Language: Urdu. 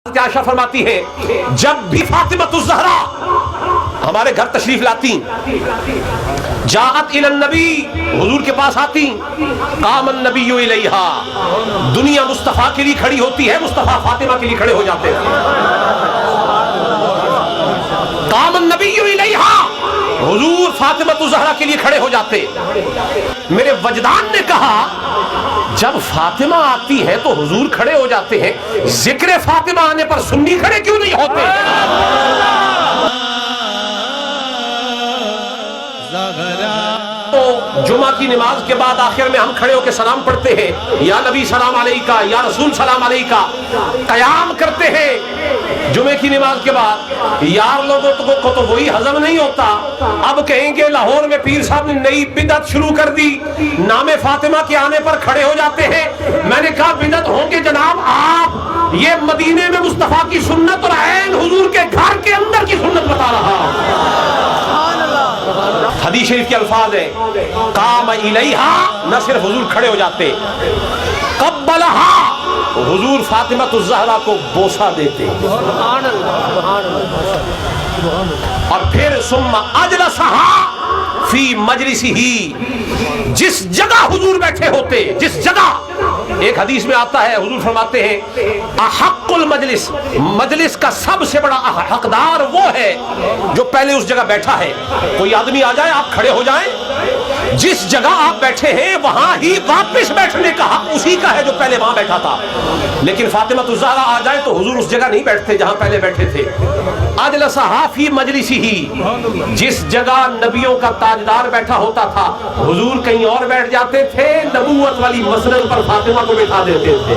عائشہ فرماتی ہے جب بھی فاطمہ الزہرا ہمارے گھر تشریف لاتی جاءت الی النبی حضور کے پاس آتی قام النبی الیہا دنیا مصطفیٰ کے لیے کھڑی ہوتی ہے مصطفیٰ فاطمہ کے لیے کھڑے ہو جاتے ہیں قام النبی الیہا حضور فاطمہ الزہرا کے لیے کھڑے ہو جاتے میرے وجدان نے کہا جب فاطمہ آتی ہے تو حضور کھڑے ہو جاتے ہیں ذکر فاطمہ آنے پر سنی کھڑے کیوں نہیں ہوتے تو جمعہ کی نماز کے بعد آخر میں ہم کھڑے ہو کے سلام پڑھتے ہیں یا نبی سلام علیکہ یا رسول سلام علیکہ قیام کرتے ہیں جمعے کی نماز کے بعد یار لوگوں کو تو وہی ہضم نہیں ہوتا اب کہیں گے لاہور میں پیر صاحب نے نئی بدعت شروع کر دی نام فاطمہ کے آنے پر کھڑے ہو جاتے ہیں میں نے کہا بدعت ہوں گے جناب آپ یہ مدینے میں مصطفیٰ کی سنت اور عین حضور کے گھر کے اندر کی سنت بتا رہا حدیث شریف کے الفاظ ہیں قام الیہا نہ صرف حضور کھڑے ہو جاتے قبلہا حضور فاطمہ الزہرا کو بوسہ دیتے اور پھر ثم اجلسہا فی مجلسہ جس جگہ حضور بیٹھے ہوتے جس جگہ ایک حدیث میں آتا ہے حضور فرماتے ہیں احق المجلس مجلس کا سب سے بڑا حقدار وہ ہے جو پہلے اس جگہ بیٹھا ہے کوئی آدمی آ جائے آپ کھڑے ہو جائیں جس جگہ آپ بیٹھے ہیں وہاں ہی واپس بیٹھنے کا حق اسی کا ہے جو پہلے وہاں بیٹھا تھا لیکن فاطمہ الزہرا آ جائے تو حضور اس جگہ نہیں بیٹھتے جہاں پہلے بیٹھے تھے اجلسہا فی مجلسہ جس جگہ نبیوں کا تاجدار بیٹھا ہوتا تھا حضور کہیں اور بیٹھ جاتے تھے نبوت والی مسند پر فاطمہ کو بٹھا دیتے تھے